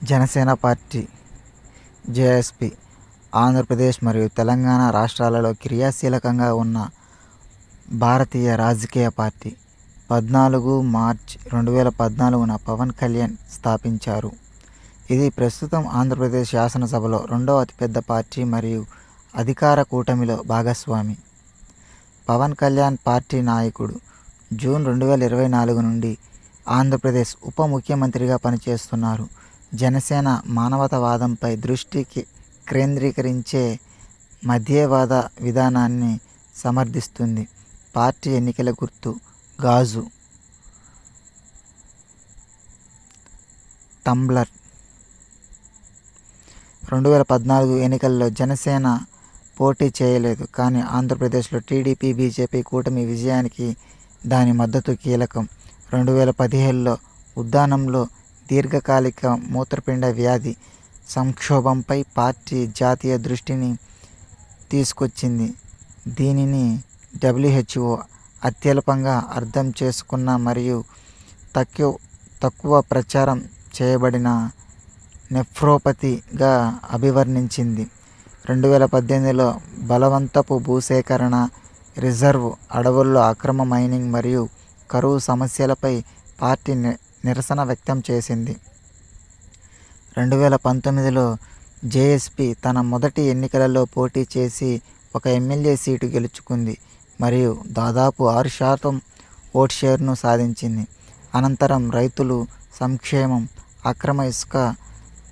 Janasena party JSP Andhra Pradesh మరియు తెలంగాణ రాష్ట్రాలలో క్రియాశీలకంగా ఉన్న భారతీయ రాజకీయ పార్టీ. 14 మార్చి 2014న పవన్ కళ్యాణ్ స్థాపించారు. ఇది ప్రస్తుతం ఆంధ్రప్రదేశ్ శాసనసభలో రెండవ అతిపెద్ద పార్టీ మరియు అధికార కూటమిలో భాగస్వామి. పవన్ కళ్యాణ్ పార్టీ నాయకుడు. జూన్ 2024 నుండి ఆంధ్రప్రదేశ్ ఉప ముఖ్యమంత్రిగా పనిచేస్తున్నారు. జనసేన మానవతావాదంపై దృష్టి కేంద్రీకరించే మధ్యేవాద విధానాన్ని సమర్థిస్తుంది. పార్టీ ఎన్నికల గుర్తు గాజు. టంబ్లర్. 2014 ఎన్నికల్లో జనసేన పోటీ చేయలేదు, కానీ ఆంధ్రప్రదేశ్లో టీడీపీ, బీజేపీ కూటమి విజయానికి దాని మద్దతు కీలకం. 2017లో ఉద్దానంలో దీర్ఘకాలిక మూత్రపిండ వ్యాధి సంక్షోభంపై పార్టీ జాతీయ దృష్టిని తీసుకొచ్చింది. దీనిని WHO అత్యల్పంగా అర్థం చేసుకున్న మరియు తక్కువ ప్రచారం చేయబడిన నెఫ్రోపతిగా అభివర్ణించింది. 2018లో బలవంతపు భూసేకరణ, రిజర్వ్ అడవుల్లో అక్రమ మైనింగ్ మరియు కరువు సమస్యలపై పార్టీ నిరసన వ్యక్తం చేసింది. 2019లో జేఎస్పీ తన మొదటి ఎన్నికలలో పోటీ చేసి ఒక ఎమ్మెల్యే సీటు గెలుచుకుంది మరియు దాదాపు 6% ఓట్ షేర్ను సాధించింది. అనంతరం రైతులు సంక్షేమం, అక్రమ ఇసుక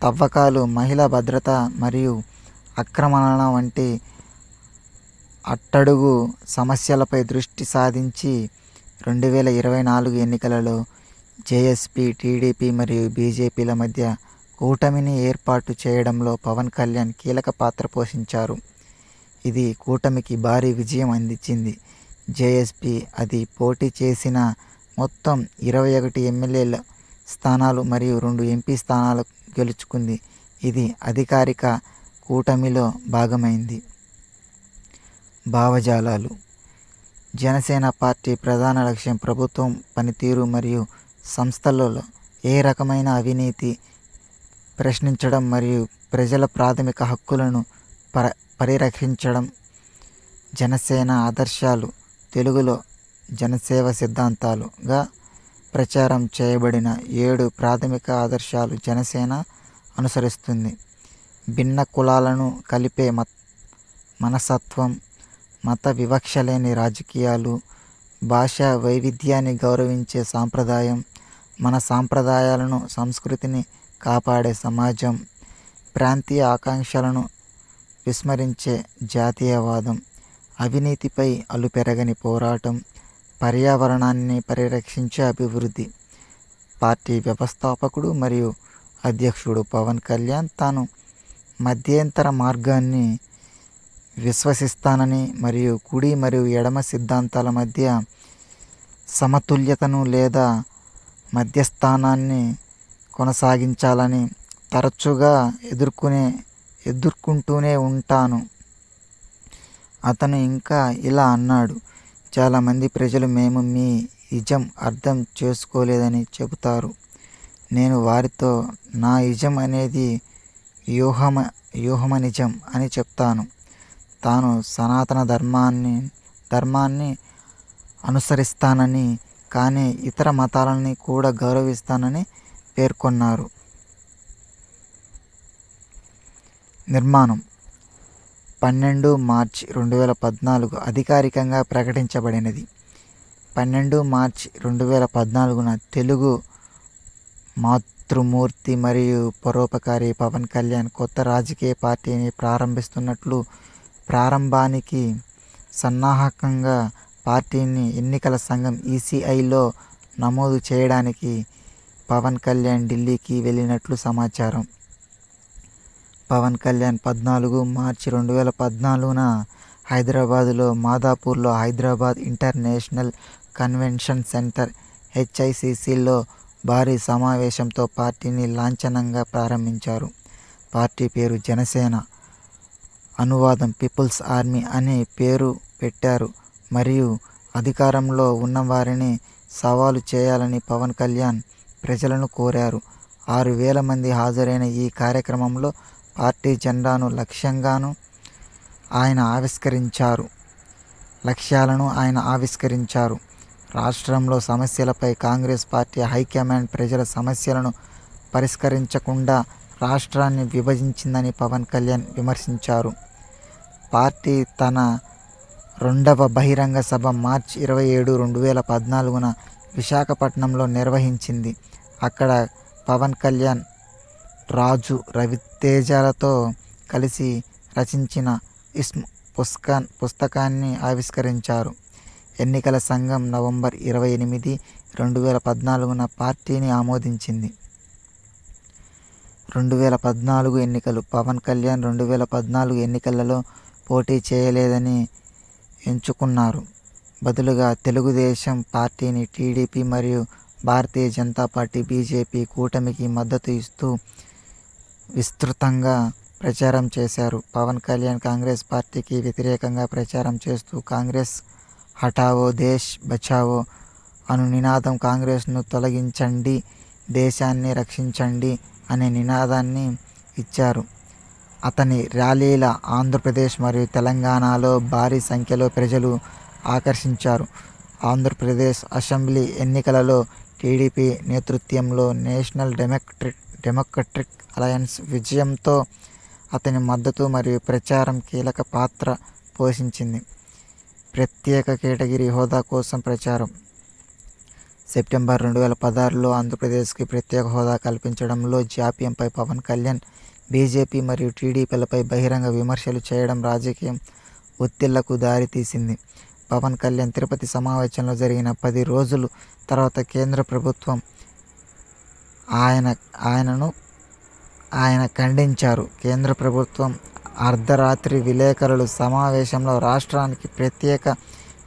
తవ్వకాలు, మహిళా భద్రత మరియు ఆక్రమణల వంటి అట్టడుగు సమస్యలపై దృష్టి సారించి 2024 ఎన్నికలలో జేఎస్పీ, టీడీపీ మరియు బీజేపీల మధ్య కూటమిని ఏర్పాటు చేయడంలో పవన్ కళ్యాణ్ కీలక పాత్ర పోషించారు. ఇది కూటమికి భారీ విజయం అందించింది. జేఎస్పీ అది పోటీ చేసిన మొత్తం 21 ఎమ్మెల్యేల స్థానాలు మరియు 2 ఎంపీ స్థానాలు గెలుచుకుంది. ఇది అధికారిక కూటమిలో భాగమైంది. భావజాలాలు. జనసేన పార్టీ ప్రధాన లక్ష్యం ప్రభుత్వం పనితీరు మరియు సంస్థలలో ఏ రకమైన అవినీతి ప్రశ్నించడం మరియు ప్రజల ప్రాథమిక హక్కులను పరిరక్షించడం. జనసేన ఆదర్శాలు తెలుగులో జనసేవ సిద్ధాంతాలుగా ప్రచారం చేయబడిన 7 ప్రాథమిక ఆదర్శాలు జనసేన అనుసరిస్తుంది. భిన్న కులాలను కలిపే మనస్తత్వం, మత వివక్ష లేని రాజకీయాలు, భాషా వైవిధ్యాన్ని గౌరవించే సాంప్రదాయం, మన సాంప్రదాయాలను సంస్కృతిని కాపాడే సమాజం, ప్రాంతీయ ఆకాంక్షలను విస్మరించే జాతీయవాదం, అవినీతిపై అలుపెరగని పోరాటం, పర్యావరణాన్ని పరిరక్షించే అభివృద్ధి. పార్టీ వ్యవస్థాపకుడు మరియు అధ్యక్షుడు పవన్ కళ్యాణ్ తాను మధ్యంతర మార్గాన్ని విశ్వసిస్తానని మరియు కుడి మరియు ఎడమ సిద్ధాంతాల మధ్య సమతుల్యతను లేదా మధ్యస్థానాన్ని కొనసాగించాలని తరచుగా ఎదుర్కొంటూనే ఉంటాను. అతను ఇంకా ఇలా అన్నాడు, చాలామంది ప్రజలు మేము మీ ఇజం అర్థం చేసుకోలేదని చెబుతారు. నేను వారితో నా ఇజం అనేది వ్యూహమనిజం అని చెప్తాను. తాను సనాతన ధర్మాన్ని అనుసరిస్తానని, కానీ ఇతర మతాలని కూడా గౌరవిస్తానని పేర్కొన్నారు. నిర్మాణం. 12 మార్చి 2014 అధికారికంగా ప్రకటించబడినది. 12 మార్చి 2014న తెలుగు మాతృమూర్తి మరియు పరోపకారి పవన్ కళ్యాణ్ కొత్త రాజకీయ పార్టీని ప్రారంభిస్తున్నట్లు ప్రారంభానికి సన్నాహకంగా పార్టీని ఎన్నికల సంఘం ECIలో నమోదు చేయడానికి పవన్ కళ్యాణ్ ఢిల్లీకి వెళ్ళినట్లు సమాచారం. పవన్ కళ్యాణ్ 14 మార్చి 2014న హైదరాబాదులో మాదాపూర్లో హైదరాబాద్ ఇంటర్నేషనల్ కన్వెన్షన్ సెంటర్ HICCలో భారీ సమావేశంతో పార్టీని లాంఛనంగా ప్రారంభించారు. పార్టీ పేరు జనసేన, అనువాదం పీపుల్స్ ఆర్మీ అనే పేరు పెట్టారు మరియు అధికారంలో ఉన్నవారిని సవాలు చేయాలని పవన్ కళ్యాణ్ ప్రజలను కోరారు. 6,000 మంది హాజరైన ఈ కార్యక్రమంలో పార్టీ జెండాను లక్ష్యాలను ఆయన ఆవిష్కరించారు. రాష్ట్రంలో సమస్యలపై కాంగ్రెస్ పార్టీ హైకమాండ్ ప్రజల సమస్యలను పరిష్కరించకుండా రాష్ట్రాన్ని విభజించిందని పవన్ కళ్యాణ్ విమర్శించారు. పార్టీ తన 2వ బహిరంగ సభ మార్చి 27, 2014న విశాఖపట్నంలో నిర్వహించింది. అక్కడ పవన్ కళ్యాణ్ రాజు రవితేజలతో కలిసి రచించిన ఇస్మ్ పుస్తకాన్ని ఆవిష్కరించారు. ఎన్నికల సంఘం నవంబర్ 28, 2014న పార్టీని ఆమోదించింది. 2014 ఎన్నికలు. పవన్ కళ్యాణ్ 2014 ఎన్నికలలో పోటీ చేయలేదని ఎంచుకున్నారు. బదులుగా తెలుగుదేశం పార్టీని, టీడీపీ మరియు భారతీయ జనతా పార్టీ బీజేపీ కూటమికి మద్దతు ఇస్తూ విస్తృతంగా ప్రచారం చేశారు. పవన్ కళ్యాణ్ కాంగ్రెస్ పార్టీకి వ్యతిరేకంగా ప్రచారం చేస్తూ కాంగ్రెస్ హఠావో దేశ్ బచావో అను నినాదం, కాంగ్రెస్ను తొలగించండి, దేశాన్ని రక్షించండి అనే నినాదాన్ని ఇచ్చారు. అతని ర్యాలీల ఆంధ్రప్రదేశ్ మరియు తెలంగాణలో భారీ సంఖ్యలో ప్రజలు ఆకర్షించారు. ఆంధ్రప్రదేశ్ అసెంబ్లీ ఎన్నికలలో టీడీపీ నేతృత్వంలో నేషనల్ డెమోక్రటిక్ అలయన్స్ విజయంతో అతని మద్దతు మరియు ప్రచారం కీలక పాత్ర పోషించింది. ప్రత్యేక కేటగిరీ హోదా కోసం ప్రచారం. సెప్టెంబర్ 2016లో ఆంధ్రప్రదేశ్కి ప్రత్యేక హోదా కల్పించడంలో జాప్యంపై పవన్ కళ్యాణ్ బీజేపీ మరియు టీడీపీలపై బహిరంగ విమర్శలు చేయడం రాజకీయ ఒత్తిళ్లకు దారితీసింది. పవన్ కళ్యాణ్ తిరుపతి సమావేశంలో జరిగిన 10 రోజుల తర్వాత కేంద్ర ప్రభుత్వం ఆయన ఖండించారు. కేంద్ర ప్రభుత్వం అర్ధరాత్రి విలేకరుల సమావేశంలో రాష్ట్రానికి ప్రత్యేక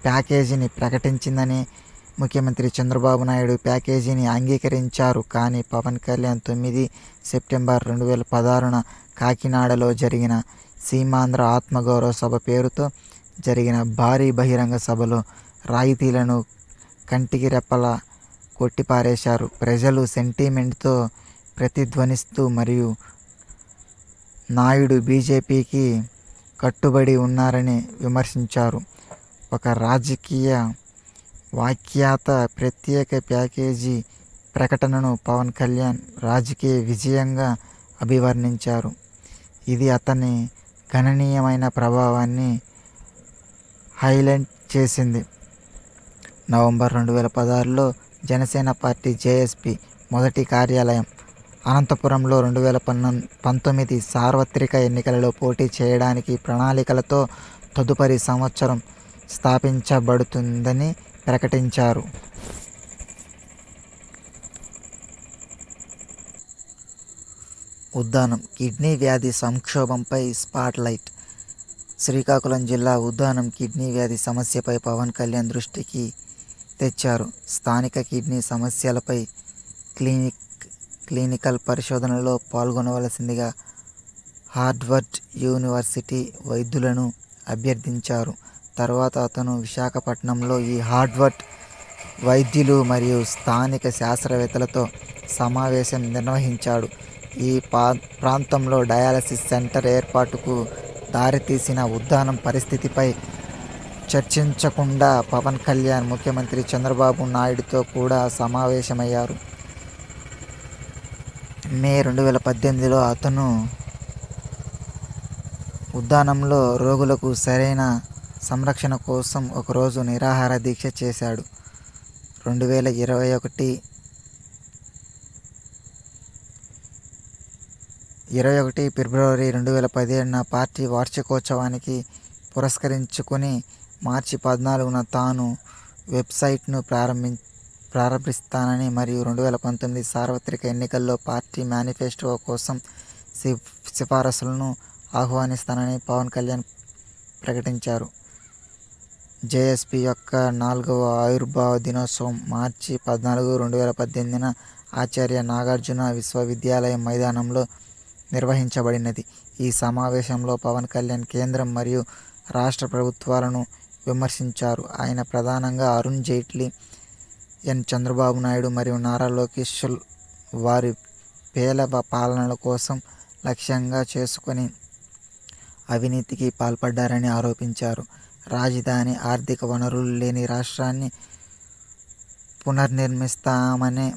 ప్యాకేజీని ప్రకటించిందని, ముఖ్యమంత్రి చంద్రబాబు నాయుడు ప్యాకేజీని అంగీకరించారు. కానీ పవన్ కళ్యాణ్ 9 సెప్టెంబర్ 2016న కాకినాడలో జరిగిన సీమాంధ్ర ఆత్మగౌరవ సభ పేరుతో జరిగిన భారీ బహిరంగ సభలో రాయితీలను కంటికి రెప్పలా కొట్టిపారేశారు. ప్రజలు సెంటిమెంట్తో ప్రతిధ్వనిస్తూ మరియు నాయుడు బీజేపీకి కట్టుబడి ఉన్నారని విమర్శించారు. ఒక రాజకీయ వ్యాఖ్యాత ప్రత్యేక ప్యాకేజీ ప్రకటనను పవన్ కళ్యాణ్ రాజకీయ విజయంగా అభివర్ణించారు. ఇది అతని గణనీయమైన ప్రభావాన్ని హైలైట్ చేసింది. నవంబర్ 2016లో జనసేన పార్టీ జేఎస్పీ మొదటి కార్యాలయం అనంతపురంలో 2019 సార్వత్రిక ఎన్నికలలో పోటీ చేయడానికి ప్రణాళికలతో తదుపరి సంవత్సరం స్థాపించబడుతుందని ప్రకటించారు. ఉద్దానం కిడ్నీ వ్యాధి సంక్షోభంపై స్పాట్లైట్. శ్రీకాకుళం జిల్లా ఉద్దానం కిడ్నీ వ్యాధి సమస్యపై పవన్ కళ్యాణ్ దృష్టికి తెచ్చారు. స్థానిక కిడ్నీ సమస్యలపై క్లినికల్ పరిశోధనలో పాల్గొనవలసిందిగా హార్వర్డ్ యూనివర్సిటీ వైద్యులను అభ్యర్థించారు. తర్వాత అతను విశాఖపట్నంలో ఈ హార్వర్డ్ వైద్యులు మరియు స్థానిక శాస్త్రవేత్తలతో సమావేశం నిర్వహించాడు. ఈ ప్రాంతంలో డయాలసిస్ సెంటర్ ఏర్పాటుకు దారితీసిన ఉద్దానం పరిస్థితిపై చర్చించకుండా పవన్ కళ్యాణ్ ముఖ్యమంత్రి చంద్రబాబు నాయుడుతో కూడా సమావేశమయ్యారు. మే 2018లో అతను ఉద్దానంలో రోగులకు సరైన సంరక్షణ కోసం ఒకరోజు నిరాహార దీక్ష చేశాడు. 21 ఫిబ్రవరి 2017న పార్టీ వార్షికోత్సవానికి పురస్కరించుకుని మార్చి 14న తాను వెబ్సైట్ను ప్రారంభిస్తానని మరియు 2019 సార్వత్రిక ఎన్నికల్లో పార్టీ మేనిఫెస్టో కోసం సిఫారసులను ఆహ్వానిస్తానని పవన్ కళ్యాణ్ ప్రకటించారు. జేఎస్పీ యొక్క 4వ ఆవిర్భావ దినోత్సవం మార్చి 14, 2018న ఆచార్య నాగార్జున విశ్వవిద్యాలయం మైదానంలో నిర్వహించబడినది. ఈ సమావేశంలో పవన్ కళ్యాణ్ కేంద్రం మరియు రాష్ట్ర ప్రభుత్వాలను విమర్శించారు. ఆయన ప్రధానంగా అరుణ్ జైట్లీ, చంద్రబాబు నాయుడు మరియు నారా లోకేష్ వారి పేలవ పాలనల కోసం లక్ష్యంగా చేసుకొని అవినీతికి పాల్పడ్డారని ఆరోపించారు. రాజధాని, ఆర్థిక వనరులు లేని రాష్ట్రాన్ని పునర్నిర్మిస్తామనే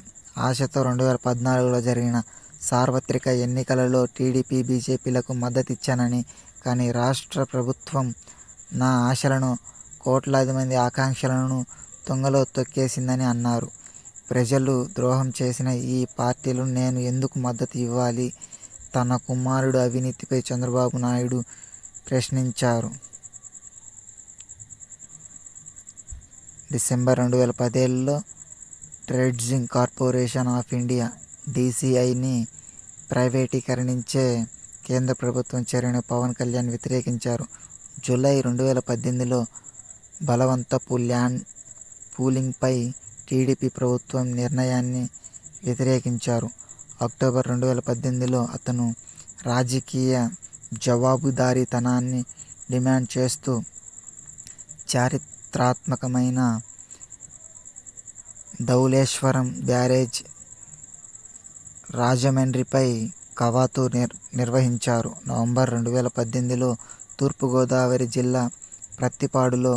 ఆశతో 2014లో జరిగిన సార్వత్రిక ఎన్నికలలో టీడీపీ, బీజేపీలకు మద్దతిచ్చానని, కానీ రాష్ట్ర ప్రభుత్వం నా ఆశలను, కోట్లాది మంది ఆకాంక్షలను తుంగలో తొక్కేసిందని అన్నారు. ప్రజలు ద్రోహం చేసిన ఈ పార్టీలను నేను ఎందుకు మద్దతు ఇవ్వాలి? తన కుమారుడు అవినీతిపై చంద్రబాబు నాయుడు ప్రశ్నించారు. డిసెంబర్ 2017లో ట్రేడ్జింగ్ కార్పొరేషన్ ఆఫ్ ఇండియా (DCIని) ప్రైవేటీకరించే కేంద్ర ప్రభుత్వం చర్యను పవన్ కళ్యాణ్ వ్యతిరేకించారు. జూలై 2018లో బలవంతపు ల్యాండ్ పూలింగ్పై టీడీపీ ప్రభుత్వం నిర్ణయాన్ని వ్యతిరేకించారు. అక్టోబర్ 2018లో అతను రాజకీయ జవాబుదారీతనాన్ని డిమాండ్ చేస్తూ చారిత్రాత్మకమైన ధవళేశ్వరం బ్యారేజ్ రాజమండ్రిపై కవాతు నిర్వహించారు. నవంబర్ 2018లో తూర్పుగోదావరి జిల్లా ప్రత్తిపాడులో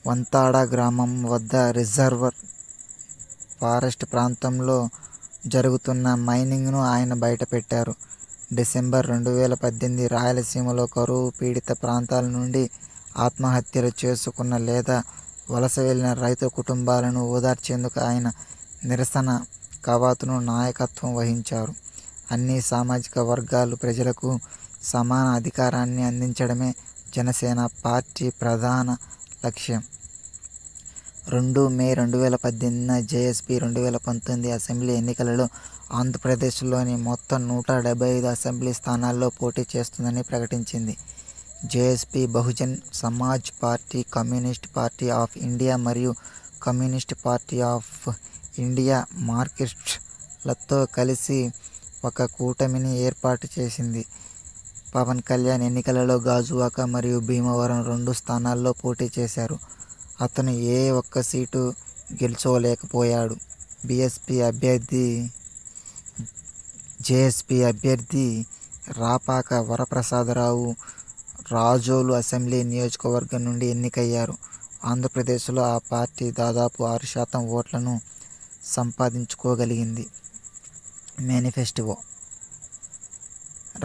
వంతాడ గ్రామం వద్ద రిజర్వ్ ఫారెస్ట్ ప్రాంతంలో జరుగుతున్న మైనింగ్ను ఆయన బయటపెట్టారు. డిసెంబర్ 2018 రాయలసీమలో కరువు పీడిత ప్రాంతాల నుండి ఆత్మహత్యలు చేసుకున్న లేదా వలస వెళ్లిన రైతు కుటుంబాలను ఓదార్చేందుకు ఆయన నిరసన కవాతును నాయకత్వం వహించారు. అన్ని సామాజిక వర్గాల ప్రజలకు సమాన అధికారాన్ని అందించడమే జనసేన పార్టీ ప్రధాన లక్ష్యం. 2 మే 2018 జేఎస్పీ 2019 అసెంబ్లీ ఎన్నికలలో ఆంధ్రప్రదేశ్లోని మొత్తం 175 అసెంబ్లీ స్థానాల్లో పోటీ చేస్తుందని ప్రకటించింది. JSP, Bahujan Samaj party, communist party of India మరియు కమ్యూనిస్ట్ పార్టీ ఆఫ్ ఇండియా మార్క్సిస్టులతో కలిసి ఒక కూటమిని ఏర్పాటు చేసింది. పవన్ కళ్యాణ్ ఎన్నికలలో గాజువాక మరియు భీమవరం 2 స్థానాల్లో పోటీ చేశారు. అతను ఏ ఒక్క సీటు గెలుచుకోలేకపోయాడు. జేఎస్పీ అభ్యర్థి రాపాక వరప్రసాదరావు రాజోలు అసెంబ్లీ నియోజకవర్గం నుండి ఎన్నికయ్యారు. ఆంధ్రప్రదేశ్లో ఆ పార్టీ దాదాపు 6% ఓట్లను సంపాదించుకోగలిగింది. మేనిఫెస్టో.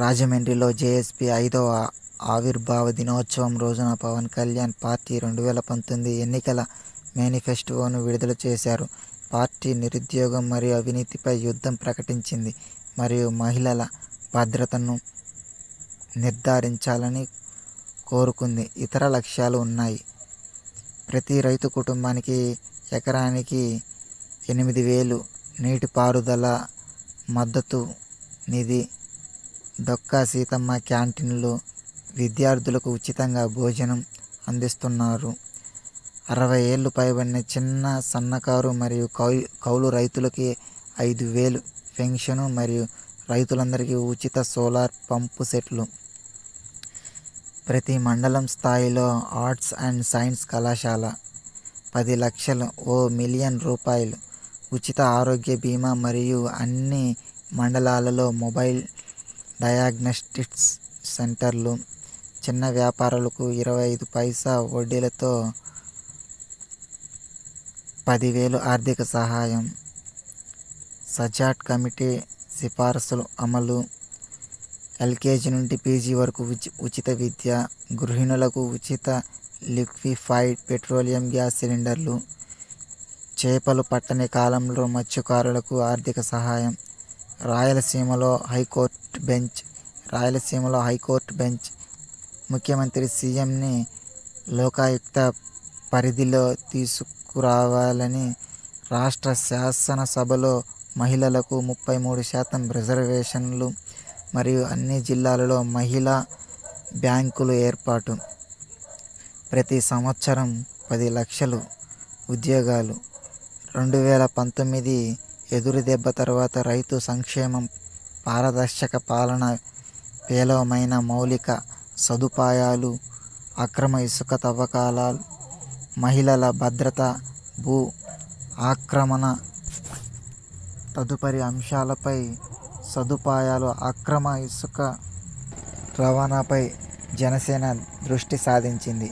రాజమండ్రిలో జేఎస్పీ 5వ ఆవిర్భావ దినోత్సవం రోజున పవన్ కళ్యాణ్ పార్టీ 2019 ఎన్నికల మేనిఫెస్టోను విడుదల చేశారు. పార్టీ నిరుద్యోగం మరియు అవినీతిపై యుద్ధం ప్రకటించింది మరియు మహిళల భద్రతను నిర్ధారించాలని కోరుకుంది. ఇతర లక్ష్యాలు ఉన్నాయి. ప్రతి రైతు కుటుంబానికి ఎకరానికి 8,000 నీటిపారుదల మద్దతు నిధి, డొక్కా సీతమ్మ క్యాంటీన్లు, విద్యార్థులకు ఉచితంగా భోజనం అందిస్తున్నారు. 60 ఏళ్లు పైబడిన చిన్న, సన్నకారు మరియు కౌలు రైతులకి 5,000 పెన్షను మరియు రైతులందరికీ ఉచిత సోలార్ పంపు సెట్లు. ప్రతి మండలం స్థాయిలో ఆర్ట్స్ అండ్ సైన్స్ కళాశాల. 10 లక్షలు (1 మిలియన్ రూపాయలు) ఉచిత ఆరోగ్య బీమా మరియు అన్ని మండలాలలో మొబైల్ డయాగ్నోస్టిక్స్ సెంటర్లు. చిన్న వ్యాపారులకు 25 పైసా వడ్డీలతో 10,000 ఆర్థిక సహాయం. సజాట్ కమిటీ సిఫారసులు అమలు. ఎల్కేజీ నుండి పీజీ వరకు ఉచిత విద్య. గృహిణులకు ఉచిత లిక్విఫైడ్ పెట్రోలియం గ్యాస్ సిలిండర్లు. చేపలు పట్టని కాలంలో మత్స్యకారులకు ఆర్థిక సహాయం. రాయలసీమలో హైకోర్టు బెంచ్. ముఖ్యమంత్రి సీఎంని లోకాయుక్త పరిధిలో తీసుకురావాలని రాష్ట్ర శాసనసభలో మహిళలకు 33% రిజర్వేషన్లు మరియు అన్ని జిల్లాలలో మహిళా బ్యాంకులు ఏర్పాటు. ప్రతి సంవత్సరం 10 లక్షలు ఉద్యోగాలు. 2019 ఎదురుదెబ్బ తర్వాత రైతు సంక్షేమం, పారదర్శక పాలన, పేలవమైన మౌలిక సదుపాయాలు, అక్రమ ఇసుక తవ్వకాలు, మహిళల భద్రత, భూ ఆక్రమణ తదుపరి అంశాలపై సదుపాయాలు అక్రమ ఇసుక రవాణాపై జనసేన దృష్టి సారించింది.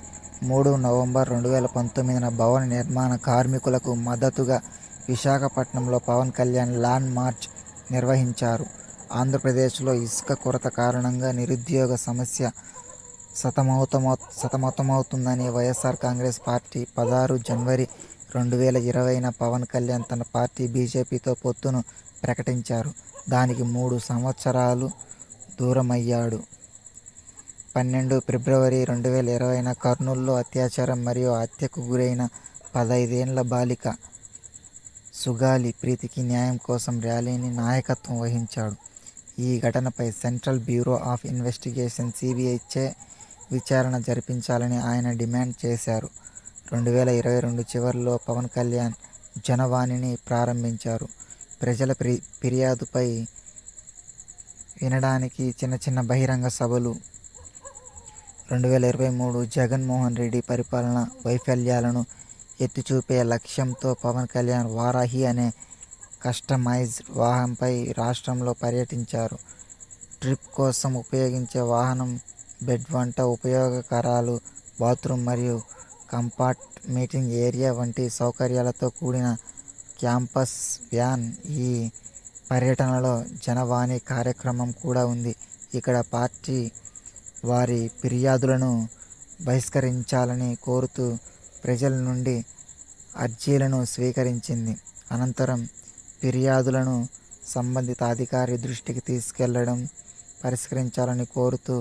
3 నవంబర్ 2019న భవన నిర్మాణ కార్మికులకు మద్దతుగా విశాఖపట్నంలో పవన్ కళ్యాణ్ ల్యాండ్ మార్చ్ నిర్వహించారు. ఆంధ్రప్రదేశ్లో ఇసుక కొరత కారణంగా నిరుద్యోగ సమస్య సతమతమవుతుందని వైఎస్ఆర్ కాంగ్రెస్ పార్టీ 16 జనవరి 2020న పవన్ కళ్యాణ్ తన పార్టీ బీజేపీతో పొత్తును ప్రకటించారు. దానికి 3 సంవత్సరాలు దూరమయ్యాడు. 12 ఫిబ్రవరి 2020న కర్నూలులో అత్యాచారం మరియు హత్యకు గురైన 15 ఏళ్ల బాలిక సుగాలి ప్రీతికి న్యాయం కోసం ర్యాలీని నాయకత్వం వహించాడు. ఈ ఘటనపై సెంట్రల్ బ్యూరో ఆఫ్ ఇన్వెస్టిగేషన్ (సిబిఐ)చే విచారణ జరిపించాలని ఆయన డిమాండ్ చేశారు. 2022 చివరిలో పవన్ కళ్యాణ్ జనవాణిని ప్రారంభించారు. ప్రజల ఫిర్యాదుపై వినడానికి చిన్న బహిరంగ సభలు. 2023 జగన్మోహన్ రెడ్డి పరిపాలన వైఫల్యాలను ఎత్తిచూపే లక్ష్యంతో పవన్ కళ్యాణ్ వారాహి అనే కస్టమైజ్డ్ వాహనంపై రాష్ట్రంలో పర్యటించారు. ట్రిప్ కోసం ఉపయోగించే వాహనం బెడ్ వంట ఉపయోగకరాలు, బాత్రూమ్ మరియు కంపార్ట్మెంటింగ్ ఏరియా వంటి సౌకర్యాలతో కూడిన క్యాంపస్ వ్యాన్. ఈ పర్యటనలో జనవాణి కార్యక్రమం కూడా ఉంది. ఇక్కడ పార్టీ వారి ఫిర్యాదులను బహిష్కరించాలని కోరుతూ ప్రజల నుండి అర్జీలను స్వీకరించింది. అనంతరం ఫిర్యాదులను సంబంధిత అధికారి దృష్టికి తీసుకెళ్లడం, పరిష్కరించాలని కోరుతూ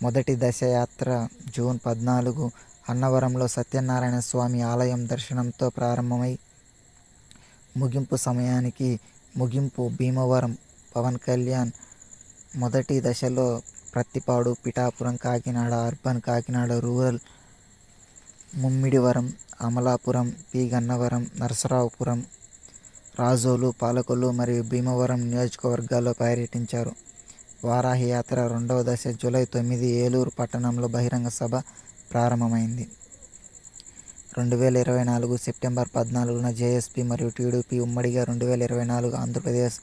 మొదటి దశ యాత్ర జూన్ 14 అన్నవరంలో సత్యనారాయణ స్వామి ఆలయం దర్శనంతో ప్రారంభమై ముగింపు సమయానికి భీమవరం. పవన్ కళ్యాణ్ మొదటి దశలో Prathipadu, Pithapuram, Kakinada urban, Kakinada rural, Mummidivaram, Amalapuram, P. Gannavaram, Narasaraopuram, Razole, Palakollu మరియు భీమవరం నియోజకవర్గాల్లో పర్యటించారు. వారాహి యాత్ర రెండవ దశ జూలై 9 ఏలూరు పట్టణంలో బహిరంగ సభ ప్రారంభమైంది. 2024 సెప్టెంబర్ 14న జేఎస్పీ మరియు టీడీపీ ఉమ్మడిగా 2024 ఆంధ్రప్రదేశ్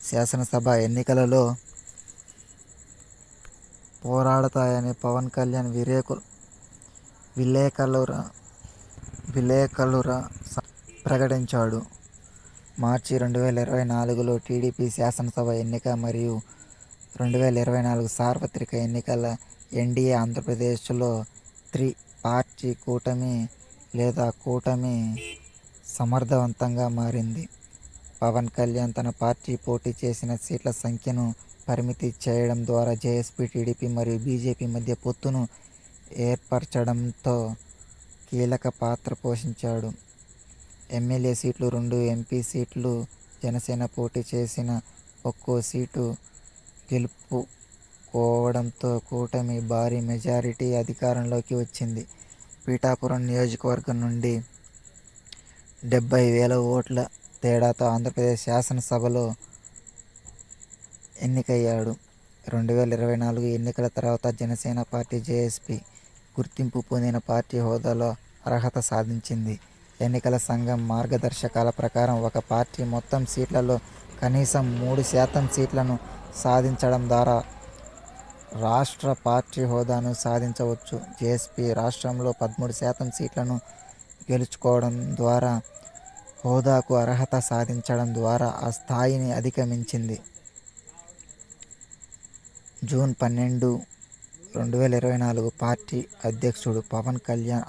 శాసనసభ ఎన్నికలలో పోరాడతాయని పవన్ కళ్యాణ్ విలేకరుల ప్రకటించాడు. మార్చి 2024లో టీడీపీ శాసనసభ ఎన్నిక మరియు 2024 సార్వత్రిక ఎన్నికల ఎన్డీఏ ఆంధ్రప్రదేశ్లో త్రిపార్టీ కూటమి సమర్థవంతంగా మారింది. పవన్ కళ్యాణ్ తన పార్టీ పోటీ చేసిన సీట్ల సంఖ్యను పరిమితి చేయడం ద్వారా జేఎస్పీ, టీడీపీ మరియు బీజేపీ మధ్య పొత్తును ఏర్పరచడంతో కీలక పాత్ర పోషించాడు. ఎమ్మెల్యే సీట్లు 2, ఎంపీ సీట్లు జనసేన పోటీ చేసిన ఒక్కో సీటు గెలుపుకోవడంతో కూటమి భారీ మెజారిటీ అధికారంలోకి వచ్చింది. పిఠాపురం నియోజకవర్గం నుండి 70,000 ఓట్ల తేడాతో ఆంధ్రప్రదేశ్ శాసనసభలో ఎన్నికయ్యాడు. 2024 ఎన్నికల తర్వాత జనసేన పార్టీ జేఎస్పీ గుర్తింపు పొందిన పార్టీ హోదాలో అర్హత సాధించింది. ఎన్నికల సంఘం మార్గదర్శకాల ప్రకారం ఒక పార్టీ మొత్తం సీట్లలో కనీసం 3% సీట్లను సాధించడం ద్వారా రాష్ట్ర పార్టీ హోదాను సాధించవచ్చు. జేఎస్పీ రాష్ట్రంలో 13% సీట్లను గెలుచుకోవడం ద్వారా హోదాకు అర్హత సాధించడం ద్వారా ఆ స్థాయిని అధిగమించింది. జూన్ 12, 2024 పార్టీ అధ్యక్షుడు పవన్ కళ్యాణ్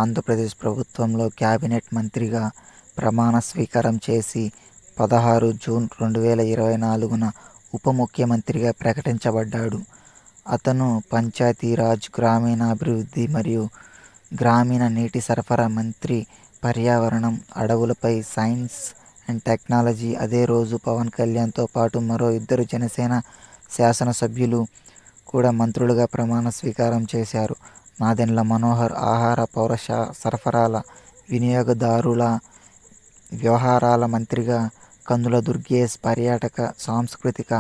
ఆంధ్రప్రదేశ్ ప్రభుత్వంలో కేబినెట్ మంత్రిగా ప్రమాణ స్వీకారం చేసి 16 జూన్ 2024న ఉప ముఖ్యమంత్రిగా ప్రకటించబడ్డాడు. అతను పంచాయతీరాజ్, గ్రామీణాభివృద్ధి మరియు గ్రామీణ నీటి సరఫరా మంత్రి, పర్యావరణం, అడవులపై, సైన్స్ అండ్ టెక్నాలజీ. అదే రోజు పవన్ కళ్యాణ్తో పాటు మరో 2 జనసేన శాసనసభ్యులు కూడా మంత్రులుగా ప్రమాణ స్వీకారం చేశారు. నాదెండ్ల మనోహర్ ఆహార, పౌర సరఫరాల, వినియోగదారుల వ్యవహారాల మంత్రిగా, కందుల దుర్గేష్ పర్యాటక, సాంస్కృతిక,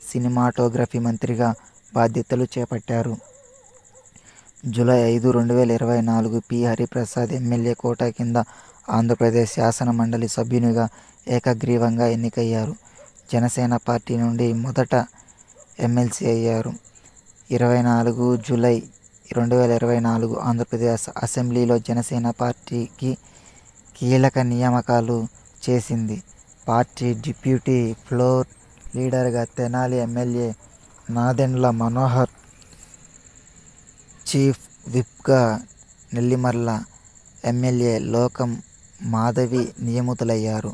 సినిమాటోగ్రఫీ మంత్రిగా బాధ్యతలు చేపట్టారు. July 5, 2024 P. Hariprasad MLA quota కింద ఆంధ్రప్రదేశ్ శాసన మండలి సభ్యునిగా ఏకగ్రీవంగా ఎన్నికయ్యారు. జనసేన పార్టీ నుండి మొదట ఎమ్మెల్సీ అయ్యారు. 24 జూలై 2024 ఆంధ్రప్రదేశ్ అసెంబ్లీలో జనసేన పార్టీకి కీలక నియామకాలు చేసింది. పార్టీ డిప్యూటీ ఫ్లోర్ లీడర్గా తెనాలి ఎమ్మెల్యే నాదెండ్ల మనోహర్, చీఫ్ విప్గా నెల్లిమర్ల ఎమ్మెల్యే లోకం మాధవి నియమితులయ్యారు.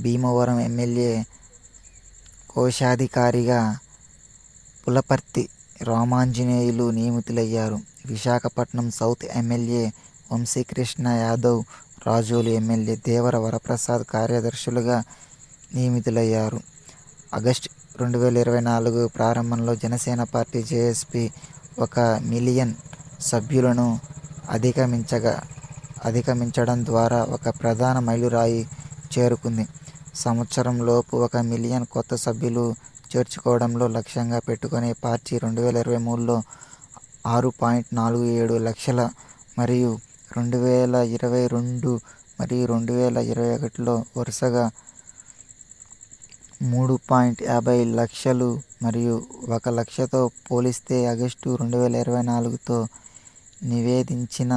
భీమవరం ఎమ్మెల్యే కోశాధికారిగా పులపర్తి రామాంజనేయులు నియమితులయ్యారు. Visakhapatnam south MLA Vamsikrishna Yadav, Razole MLA Devara Varaprasad కార్యదర్శులుగా నియమితులయ్యారు. ఆగస్టు 2024 ప్రారంభంలో జనసేన పార్టీ జేఎస్పీ 1 మిలియన్ సభ్యులను అధిగమించడం ద్వారా ఒక ప్రధాన మైలురాయి చేరుకుంది. సంవత్సరంలోపు 1 మిలియన్ కొత్త సభ్యులు చేర్చుకోవడంలో లక్ష్యంగా పెట్టుకుని పార్టీ 2023లో 6.47 లక్షల మరియు 2022 మరియు 2021లో వరుసగా 3.50 లక్షలు మరియు 1 లక్షతో పోలిస్తే ఆగస్టు 2024తో నివేదించిన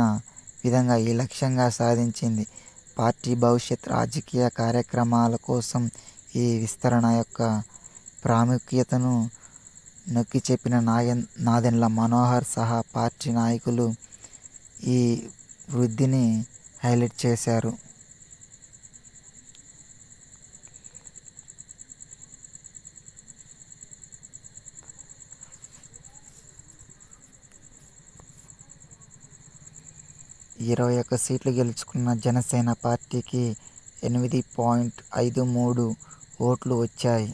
విధంగా ఈ లక్ష్యంగా సాధించింది. పార్టీ భవిష్యత్ రాజకీయ కార్యక్రమాల కోసం ఈ విస్తరణ యొక్క ప్రాముఖ్యతను నొక్కి చెప్పిన నాదెండ్ల మనోహర్ సహా పార్టీ నాయకులు ఈ వృద్ధిని హైలైట్ చేశారు. ఇరవై 21 సీట్లు గెలుచుకున్న జనసేన పార్టీకి 8.53 ఓట్లు వచ్చాయి.